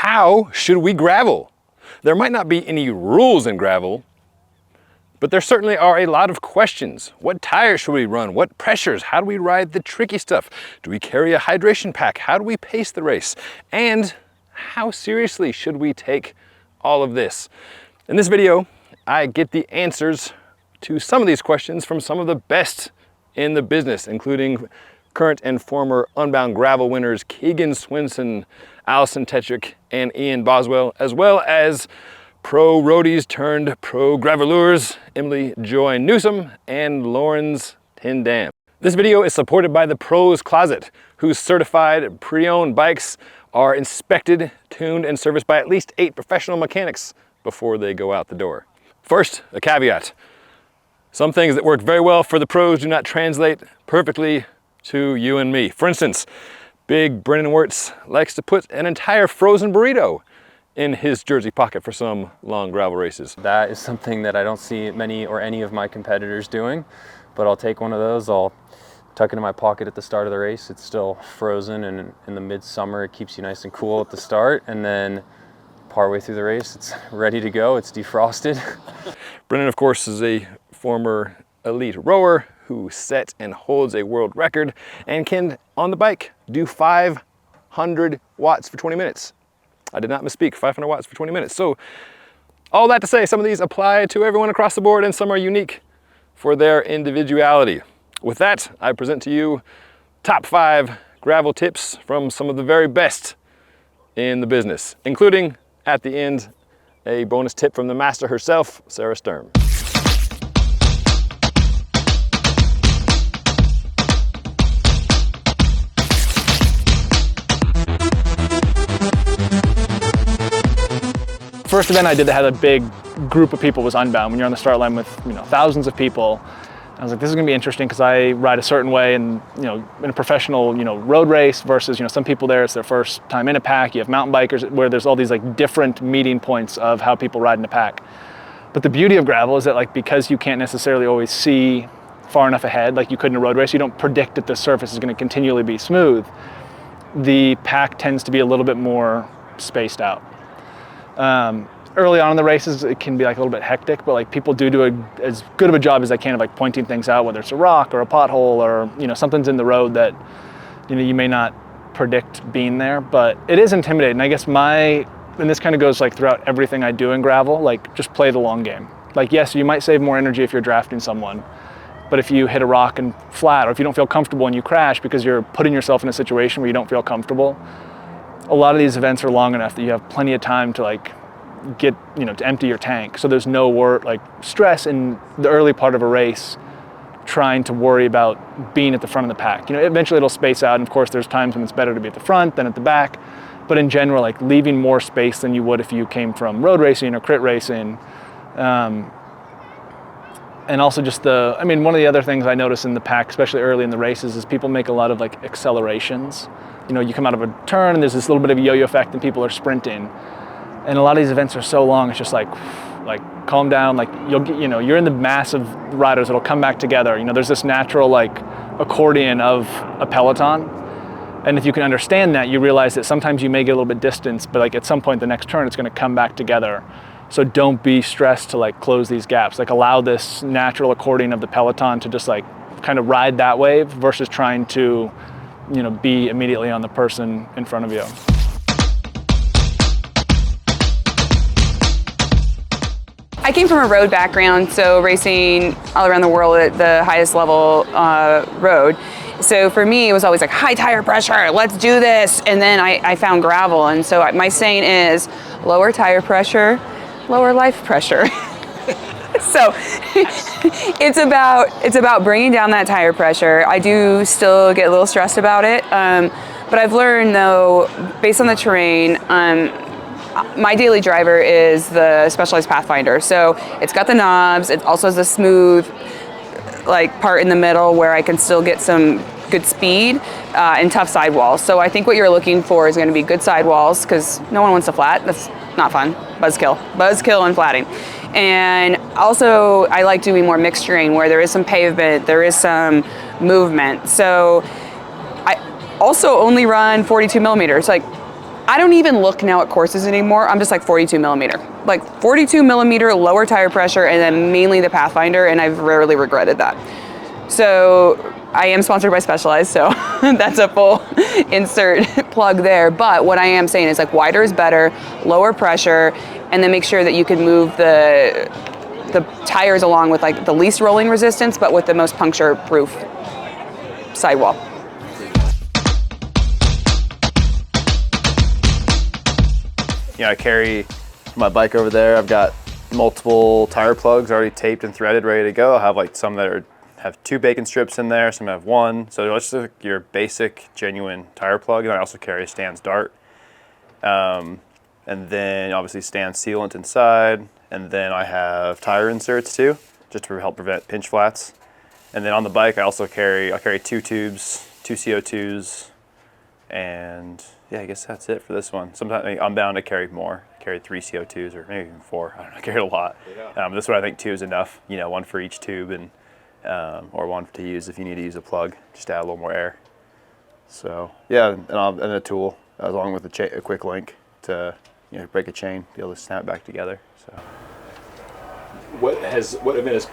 How should we gravel? There might not be any rules in gravel, but there certainly are a lot of questions. What tires should we run? What pressures? How do we ride the tricky stuff? Do we carry a hydration pack? How do we pace the race? And how seriously should we take all of this? In this video, I get the answers to some of these questions from some of the best in the business, including current and former Unbound Gravel winners Keegan Swenson, Alison Tetrick, and Boswell, as well as pro roadies turned pro graveleurs Emily Joy Newsom and Lawrence Tindam. This video is supported by the Pros Closet, whose certified pre-owned bikes are inspected, tuned, and serviced by at least 8 professional mechanics before they go out the door. First, a caveat. Some things that work very well for the pros do not translate perfectly to you and me. For instance, Big Brennan Wirtz likes to put an entire frozen burrito in his jersey pocket for some long gravel races. That is something that I don't see many or any of my competitors doing, but I'll take one of those. I'll tuck it in my pocket at the start of the race. It's still frozen, and in the midsummer, it keeps you nice and cool at the start, and then partway through the race, it's ready to go. It's defrosted. Brennan, of course, is a former elite rower who set and holds a world record and can, on the bike, do 500 watts for 20 minutes. I did not misspeak, 500 watts for 20 minutes. So all that to say, some of these apply to everyone across the board and some are unique for their individuality. With that, I present to you top 5 gravel tips from some of the very best in the business, including, at the end, a bonus tip from the master herself, Sarah Sturm. First event I did that had a big group of people was Unbound. When you're on the start line with thousands of people, I was like, this is going to be interesting because I ride a certain way, and in a professional road race versus some people there, it's their first time in a pack. You have mountain bikers where there's all these different meeting points of how people ride in a pack. But the beauty of gravel is that because you can't necessarily always see far enough ahead, like you could in a road race, you don't predict that the surface is going to continually be smooth. The pack tends to be a little bit more spaced out. Early on in the races, it can be a little bit hectic, but people do as good of a job as they can of pointing things out, whether it's a rock or a pothole or something's in the road that you may not predict being there. But it is intimidating. I guess and this kind of goes throughout everything I do in gravel, just play the long game. Yes, you might save more energy if you're drafting someone, but if you hit a rock and flat, or if you don't feel comfortable and you crash because you're putting yourself in a situation where you don't feel comfortable, a lot of these events are long enough that you have plenty of time to get to empty your tank. So there's no stress in the early part of a race trying to worry about being at the front of the pack. Eventually it'll space out, and of course there's times when it's better to be at the front than at the back, but in general leaving more space than you would if you came from road racing or crit racing. And also just one of the other things I notice in the pack, especially early in the races, is people make a lot of accelerations. You come out of a turn and there's this little bit of a yo-yo effect and people are sprinting. And a lot of these events are so long, it's just calm down. You're in the mass of riders that'll come back together. There's this natural accordion of a peloton. And if you can understand that, you realize that sometimes you may get a little bit distanced, but at some point the next turn, it's going to come back together. So don't be stressed to close these gaps. Allow this natural accordion of the peloton to just kind of ride that wave versus trying to, be immediately on the person in front of you. I came from a road background, so racing all around the world at the highest level road. So for me, it was always high tire pressure, let's do this. And then I found gravel. And so my saying is lower tire pressure, lower life pressure. So it's about bringing down that tire pressure. I do still get a little stressed about it. But I've learned though, based on the terrain, my daily driver is the Specialized Pathfinder. So it's got the knobs, it also has a smooth part in the middle where I can still get some good speed and tough sidewalls. So I think what you're looking for is going to be good sidewalls, because no one wants to flat. That's not fun. Buzzkill and flatting. And also I like doing more mixed terrain where there is some pavement, there is some movement. So I also only run 42 millimeters. I don't even look now at courses anymore. I'm just like 42 millimeter. Like 42 millimeter, lower tire pressure, and then mainly the Pathfinder, and I've rarely regretted that. So I am sponsored by Specialized, so that's a full insert plug there. But what I am saying is like wider is better, lower pressure, and then make sure that you can move the tires along with like the least rolling resistance, but with the most puncture-proof sidewall. You know, I carry my bike over there. I've got multiple tire plugs already taped and threaded, ready to go. I have like some that have 2 bacon strips in there, some have 1. So it's just like your basic, genuine tire plug. And I also carry a Stan's Dart. And then obviously Stan's sealant inside. And then I have tire inserts too, just to help prevent pinch flats. And then on the bike, I carry 2 tubes, 2 CO2s, and yeah, I guess that's it for this one. Sometimes Unbound I carry more. I carried 3 CO2s or maybe even 4. I don't know, I carried a lot. Yeah. This one I think 2 is enough. You know, 1 for each tube and or 1 to use if you need to use a plug, just to add a little more air. So yeah, and a tool along with a quick link to break a chain, be able to snap it back together. So what event has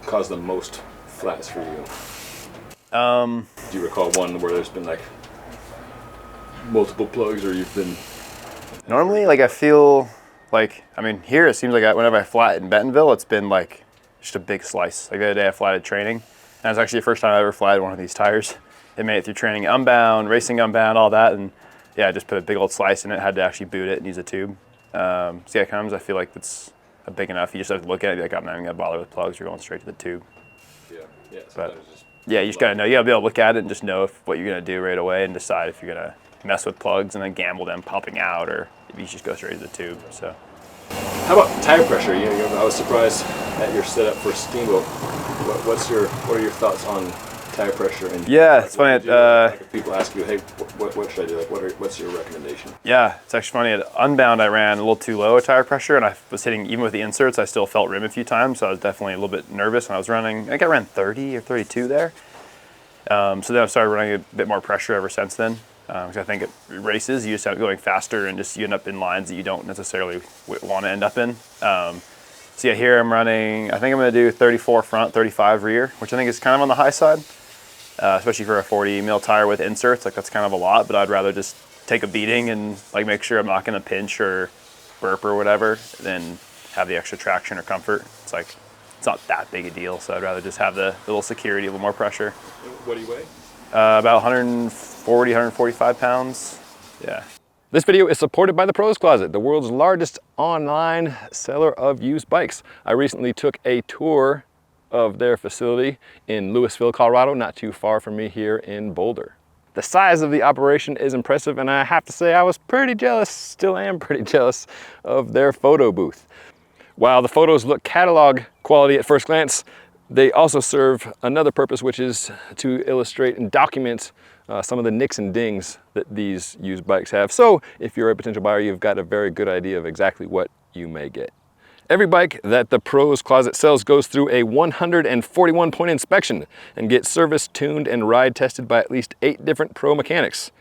caused the most flats for you? Do you recall one where there's been like multiple plugs, or you've been? Normally, like I feel like, I mean, here it seems like whenever I flat in Bentonville, it's been like just a big slice. Like the other day I flatted training, and it's actually the first time I ever flatted one of these tires. It made it through training, Unbound, racing Unbound, all that, and yeah, I just put a big old slice in it. Had to actually boot it and use a tube. So yeah, comes. I feel like it's big enough. You just have to look at it and be like, I'm not even gonna bother with plugs. You're going straight to the tube. Yeah. But yeah, you just gotta know. You gotta be able to look at it and just know what you're gonna do right away, and decide if you're gonna mess with plugs and then gamble them popping out, or if you just go straight to the tube. So. How about tire pressure? I was surprised at your setup for Steamboat. What are your thoughts on tire pressure? And yeah, it's funny. If people ask you, hey, what should I do? Like, what's your recommendation? Yeah, it's actually funny. At Unbound, I ran a little too low a tire pressure, and I was hitting, even with the inserts, I still felt rim a few times, so I was definitely a little bit nervous when I was running. I think I ran 30 or 32 there. So then I started running a bit more pressure ever since then. Because I think at races, you just end up going faster and just you end up in lines that you don't necessarily want to end up in. So yeah, here I'm running, I think I'm going to do 34 front, 35 rear, which I think is kind of on the high side, especially for a 40 mil tire with inserts. Like that's kind of a lot, but I'd rather just take a beating and like make sure I'm not going to pinch or burp or whatever, than have the extra traction or comfort. It's like, it's not that big a deal, so I'd rather just have the little security, a little more pressure. What do you weigh? About 140, 145 pounds. Yeah. This video is supported by the Pros Closet, the world's largest online seller of used bikes. I recently took a tour of their facility in Louisville, Colorado, not too far from me here in Boulder. The size of the operation is impressive, and I have to say I was pretty jealous, still am pretty jealous, of their photo booth. While the photos look catalog quality at first glance, they also serve another purpose, which is to illustrate and document some of the nicks and dings that these used bikes have. So if you're a potential buyer, you've got a very good idea of exactly what you may get. Every bike that the Pros Closet sells goes through a 141-point inspection and gets serviced, tuned, and ride tested by at least 8 different pro mechanics.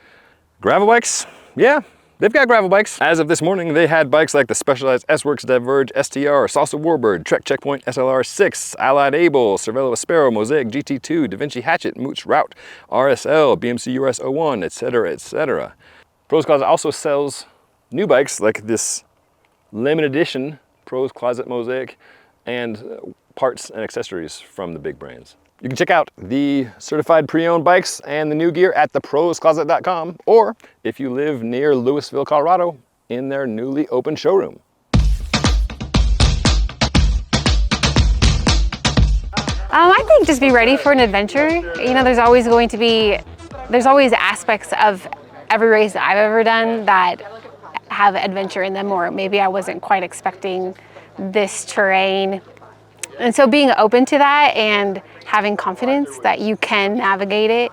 Gravel bikes? Yeah. They've got gravel bikes. As of this morning, they had bikes like the Specialized S-Works Diverge STR, Salsa Warbird, Trek Checkpoint SLR6, Allied Able, Cervelo Aspero, Mosaic GT2, DaVinci Hatchet, Mooch Route, RSL, BMC URS 01, etc., etc. Pros Closet also sells new bikes like this limited edition Pros Closet Mosaic and parts and accessories from the big brands. You can check out the certified pre-owned bikes and the new gear at theproscloset.com, or if you live near Louisville, Colorado, in their newly opened showroom. I think just be ready for an adventure. You know, there's always aspects of every race that I've ever done that have adventure in them, or maybe I wasn't quite expecting this terrain. And so being open to that and having confidence that you can navigate it,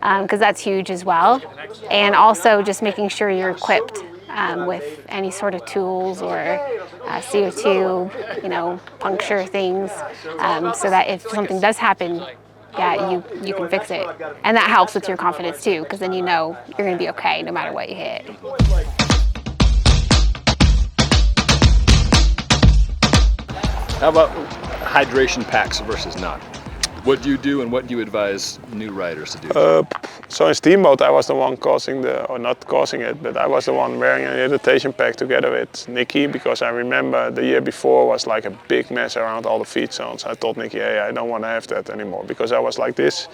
because that's huge as well. And also just making sure you're equipped with any sort of tools or CO2, puncture things, so that if something does happen, yeah, you can fix it. And that helps with your confidence too, because then you know you're going to be okay no matter what you hit. How about hydration packs versus not? What do you do and what do you advise new riders to do? So in Steamboat, I was the one not causing it, but I was the one wearing an hydration pack together with Nikki, because I remember the year before was like a big mess around all the feed zones. I told Nikki, hey, I don't want to have that anymore, because I was like this.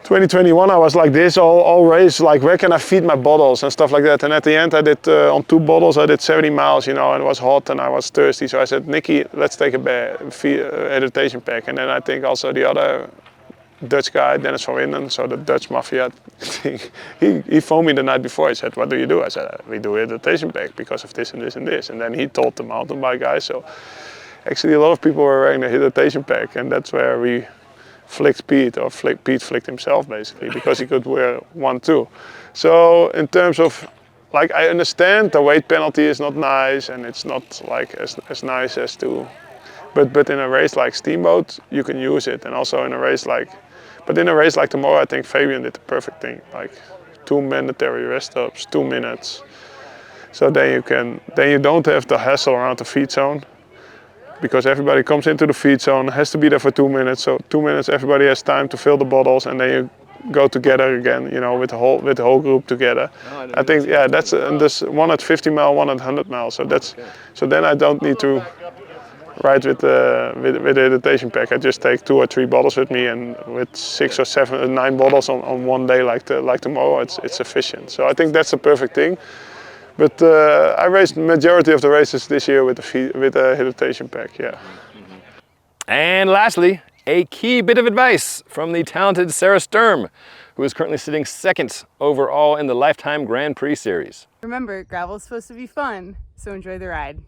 2021, I was like this all race, like where can I feed my bottles and stuff like that. And at the end, I did on 2 bottles, I did 70 miles, you know, and it was hot and I was thirsty. So I said, Nikki, let's take a hydration pack. And then I think also the other Dutch guy, Dennis van Winden, so the Dutch mafia, he phoned me the night before. He said, what do you do? I said, we do a hydration pack because of this and this and this. And then he told the mountain bike guys. So actually a lot of people were wearing the hydration pack, and that's where we flicked Pete, or Pete flicked himself basically, because he could wear one too. So in terms of, like, I understand the weight penalty is not nice and it's not like as nice as to, but in a race like Steamboat, you can use it. And also in a race like tomorrow, I think Fabian did the perfect thing, like 2 mandatory rest stops, 2 minutes. So then you don't have the hassle around the feed zone, because everybody comes into the feed zone, has to be there for 2 minutes. So 2 minutes, everybody has time to fill the bottles, and then you go together again, you know, with the whole group together. I think, yeah, that's and this one at 50 mile, one at 100 miles. So that's so then I don't need to ride with the hydration pack. I just take 2 or 3 bottles with me, and with 6 or 7 or 9 bottles on one day like tomorrow, it's sufficient. So I think that's the perfect thing. But I raced the majority of the races this year with a hydration pack, yeah. And lastly, a key bit of advice from the talented Sarah Sturm, who is currently sitting 2nd overall in the Lifetime Grand Prix Series. Remember, gravel's supposed to be fun, so enjoy the ride.